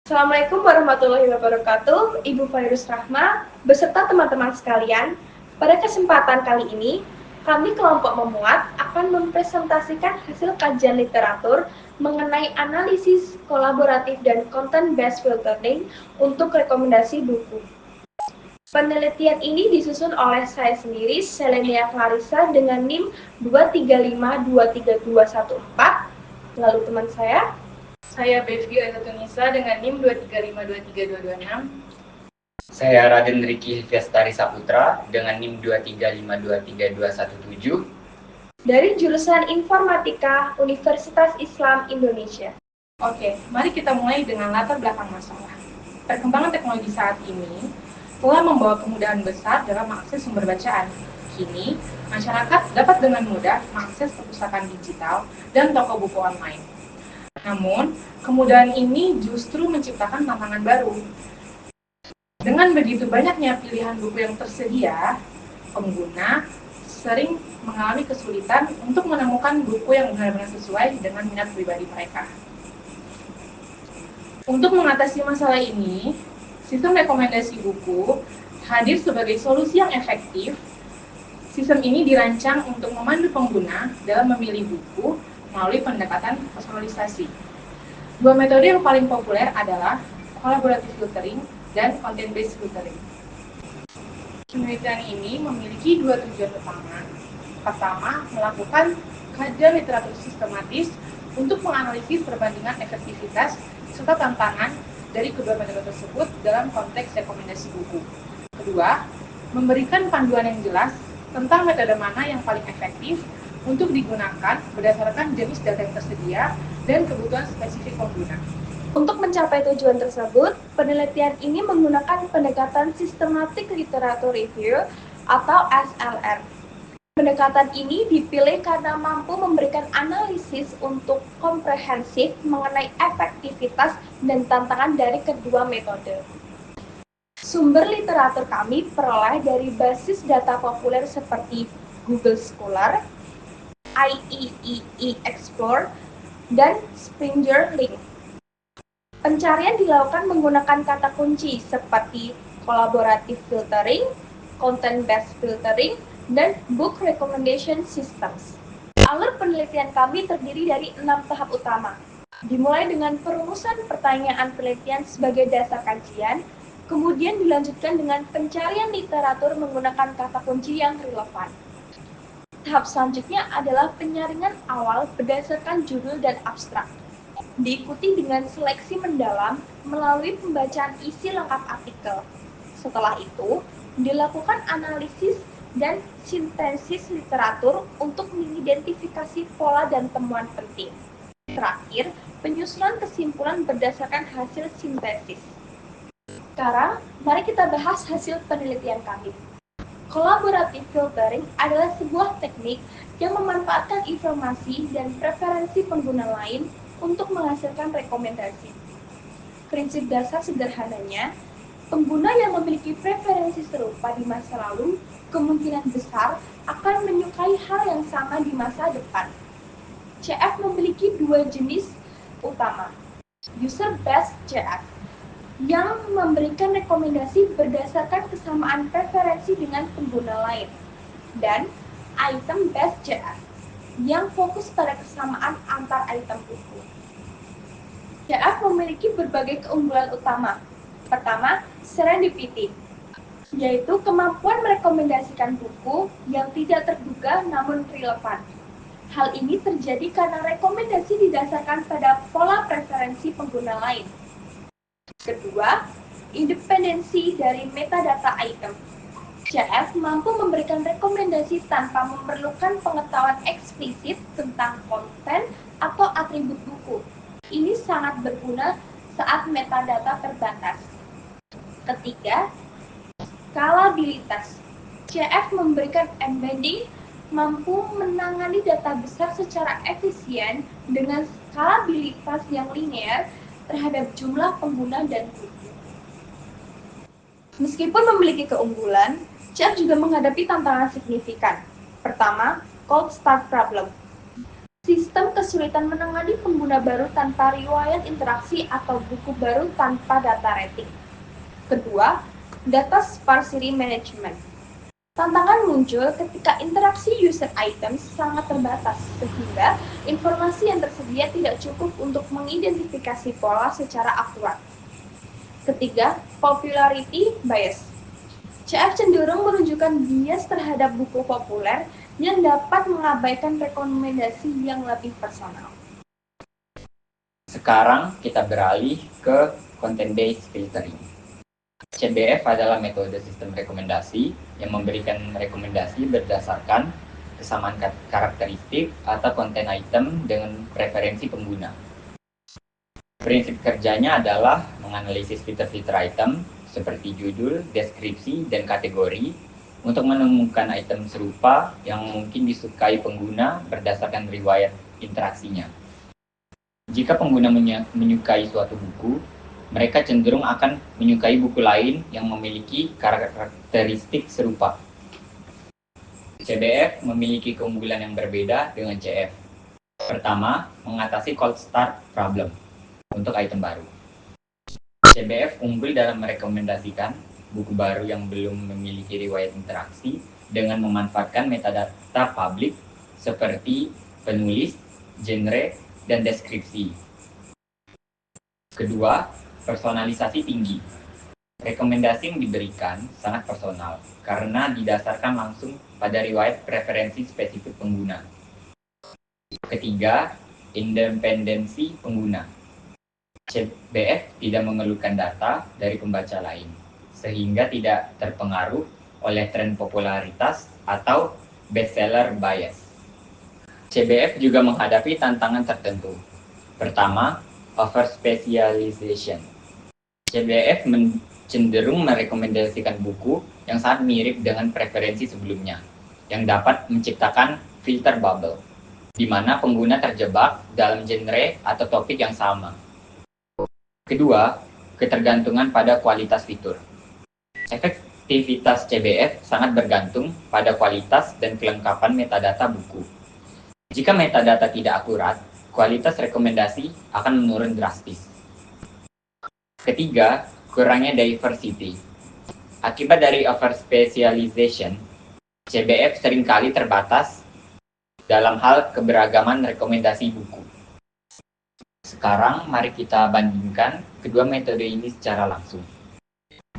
Assalamualaikum warahmatullahi wabarakatuh, Ibu Fairuz Rahma, beserta teman-teman sekalian. Pada kesempatan kali ini, kami kelompok memuat akan mempresentasikan hasil kajian literatur mengenai analisis kolaboratif dan content-based filtering untuk rekomendasi buku. Penelitian ini disusun oleh saya sendiri, Selenia Clarissa, dengan NIM 235232114. Lalu teman saya Bevgi Azatunisa dengan NIM 235232226. Saya Raden Riki Fiestari Saputra dengan NIM 235232217 dari jurusan Informatika Universitas Islam Indonesia. Oke, mari kita mulai dengan latar belakang masalah. Perkembangan teknologi saat ini telah membawa kemudahan besar dalam mengakses sumber bacaan. Kini, masyarakat dapat dengan mudah mengakses perpustakaan digital dan toko buku online. Namun, kemudahan ini justru menciptakan tantangan baru. Dengan begitu banyaknya pilihan buku yang tersedia, pengguna sering mengalami kesulitan untuk menemukan buku yang benar-benar sesuai dengan minat pribadi mereka. Untuk mengatasi masalah ini, sistem rekomendasi buku hadir sebagai solusi yang efektif. Sistem ini dirancang untuk memandu pengguna dalam memilih buku melalui pendekatan personalisasi. Dua metode yang paling populer adalah collaborative filtering dan content-based filtering. Penelitian ini memiliki dua tujuan utama. Pertama, melakukan kajian literatur sistematis untuk menganalisis perbandingan efektivitas serta tantangan dari kedua metode tersebut dalam konteks rekomendasi buku. Kedua, memberikan panduan yang jelas tentang metode mana yang paling efektif untuk digunakan berdasarkan jenis data yang tersedia dan kebutuhan spesifik pengguna. Untuk mencapai tujuan tersebut, penelitian ini menggunakan pendekatan Systematic Literature Review atau SLR. Pendekatan ini dipilih karena mampu memberikan analisis untuk komprehensif mengenai efektivitas dan tantangan dari kedua metode. Sumber literatur kami peroleh dari basis data populer seperti Google Scholar, IEEE Explore, dan Springer Link. Pencarian dilakukan menggunakan kata kunci seperti collaborative filtering, content-based filtering, dan book recommendation systems. Alur penelitian kami terdiri dari 6 tahap utama. Dimulai dengan perumusan pertanyaan penelitian sebagai dasar kajian, kemudian dilanjutkan dengan pencarian literatur menggunakan kata kunci yang relevan. Tahap selanjutnya adalah penyaringan awal berdasarkan judul dan abstrak. Diikuti dengan seleksi mendalam melalui pembacaan isi lengkap artikel. Setelah itu, dilakukan analisis dan sintesis literatur untuk mengidentifikasi pola dan temuan penting. Terakhir, penyusunan kesimpulan berdasarkan hasil sintesis. Sekarang, mari kita bahas hasil penelitian kami. Collaborative filtering adalah sebuah teknik yang memanfaatkan informasi dan preferensi pengguna lain untuk menghasilkan rekomendasi. Prinsip dasar sederhananya, pengguna yang memiliki preferensi serupa di masa lalu kemungkinan besar akan menyukai hal yang sama di masa depan. CF memiliki dua jenis utama. User-based CF yang memberikan rekomendasi berdasarkan kesamaan preferensi dengan pengguna lain, dan item-based CF yang fokus pada kesamaan antar item buku. CF memiliki berbagai keunggulan utama. Pertama, serendipity, yaitu kemampuan merekomendasikan buku yang tidak terduga namun relevan. Hal ini terjadi karena rekomendasi didasarkan pada pola preferensi pengguna lain. Kedua, independensi dari metadata item. CF mampu memberikan rekomendasi tanpa memerlukan pengetahuan eksplisit tentang konten atau atribut buku. Ini sangat berguna saat metadata terbatas. Ketiga, skalabilitas. CF memberikan embedding mampu menangani data besar secara efisien dengan skalabilitas yang linear terhadap jumlah pengguna dan buku. Meskipun memiliki keunggulan, CF juga menghadapi tantangan signifikan. Pertama, cold start problem. Sistem kesulitan menangani pengguna baru tanpa riwayat interaksi atau buku baru tanpa data rating. Kedua, data sparsity management. Tantangan muncul ketika interaksi user items sangat terbatas, sehingga informasi yang tersedia tidak cukup untuk mengidentifikasi pola secara akurat. Ketiga, popularity bias. CF cenderung menunjukkan bias terhadap buku populer yang dapat mengabaikan rekomendasi yang lebih personal. Sekarang kita beralih ke content-based filtering. CBF adalah metode sistem rekomendasi yang memberikan rekomendasi berdasarkan kesamaan karakteristik atau konten item dengan preferensi pengguna. Prinsip kerjanya adalah menganalisis fitur-fitur item seperti judul, deskripsi, dan kategori untuk menemukan item serupa yang mungkin disukai pengguna berdasarkan riwayat interaksinya. Jika pengguna menyukai suatu buku, mereka cenderung akan menyukai buku lain yang memiliki karakteristik serupa. CBF memiliki keunggulan yang berbeda dengan CF. Pertama, mengatasi cold start problem untuk item baru. CBF unggul dalam merekomendasikan buku baru yang belum memiliki riwayat interaksi dengan memanfaatkan metadata publik seperti penulis, genre, dan deskripsi. Kedua, personalisasi tinggi. Rekomendasi yang diberikan sangat personal karena didasarkan langsung pada riwayat preferensi spesifik pengguna. Ketiga, independensi pengguna. CBF tidak mengeluarkan data dari pembaca lain, sehingga tidak terpengaruh oleh tren popularitas atau bestseller bias. CBF juga menghadapi tantangan tertentu. Pertama, over-specialization. CBF cenderung merekomendasikan buku yang sangat mirip dengan preferensi sebelumnya, yang dapat menciptakan filter bubble, di mana pengguna terjebak dalam genre atau topik yang sama. Kedua, ketergantungan pada kualitas fitur. Efektivitas CBF sangat bergantung pada kualitas dan kelengkapan metadata buku. Jika metadata tidak akurat, kualitas rekomendasi akan menurun drastis. Ketiga, kurangnya diversity. Akibat dari over-specialization, CBF seringkali terbatas dalam hal keberagaman rekomendasi buku. Sekarang mari kita bandingkan kedua metode ini secara langsung.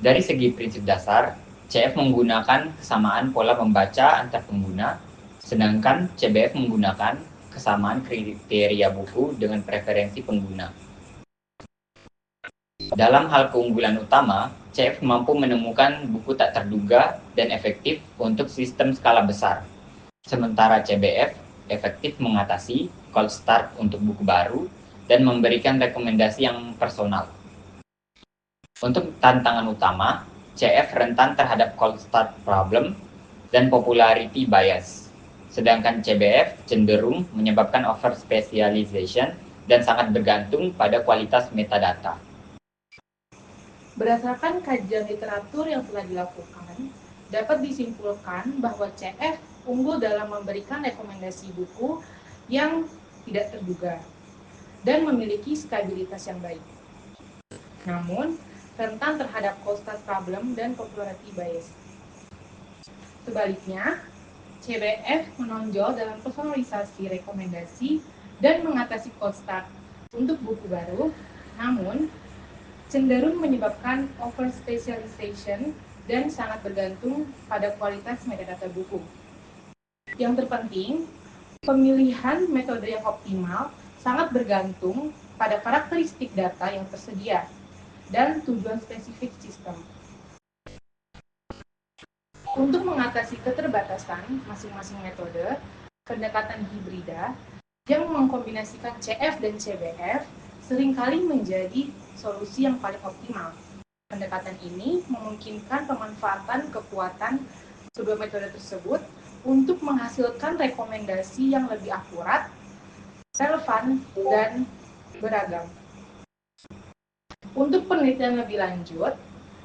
Dari segi prinsip dasar, CF menggunakan kesamaan pola membaca antar pengguna, sedangkan CBF menggunakan kesamaan kriteria buku dengan preferensi pengguna. Dalam hal keunggulan utama, CF mampu menemukan buku tak terduga dan efektif untuk sistem skala besar. Sementara CBF efektif mengatasi cold start untuk buku baru dan memberikan rekomendasi yang personal. Untuk tantangan utama, CF rentan terhadap cold start problem dan popularity bias, sedangkan CBF cenderung menyebabkan over specialization dan sangat bergantung pada kualitas metadata. Berdasarkan kajian literatur yang telah dilakukan, dapat disimpulkan bahwa CF unggul dalam memberikan rekomendasi buku yang tidak terduga dan memiliki stabilitas yang baik. Namun, rentan terhadap cold start problem dan popularity bias. Sebaliknya, CBF menonjol dalam personalisasi rekomendasi dan mengatasi cold start untuk buku baru, namun cenderung menyebabkan over specialization dan sangat bergantung pada kualitas metadata buku. Yang terpenting, pemilihan metode yang optimal sangat bergantung pada karakteristik data yang tersedia dan tujuan spesifik sistem. Untuk mengatasi keterbatasan masing-masing metode, pendekatan hibrida yang mengkombinasikan CF dan CBF seringkali menjadi solusi yang paling optimal. Pendekatan ini memungkinkan pemanfaatan kekuatan kedua metode tersebut untuk menghasilkan rekomendasi yang lebih akurat, relevan, dan beragam. Untuk penelitian lebih lanjut,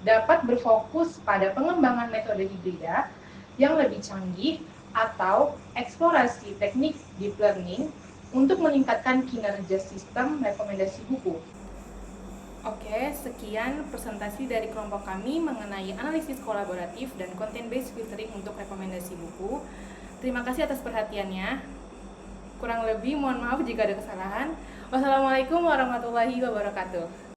dapat berfokus pada pengembangan metode hibrida yang lebih canggih atau eksplorasi teknik deep learning untuk meningkatkan kinerja sistem rekomendasi buku. Oke, sekian presentasi dari kelompok kami mengenai analisis kolaboratif dan content-based filtering untuk rekomendasi buku. Terima kasih atas perhatiannya. Kurang lebih mohon maaf jika ada kesalahan. Wassalamualaikum warahmatullahi wabarakatuh.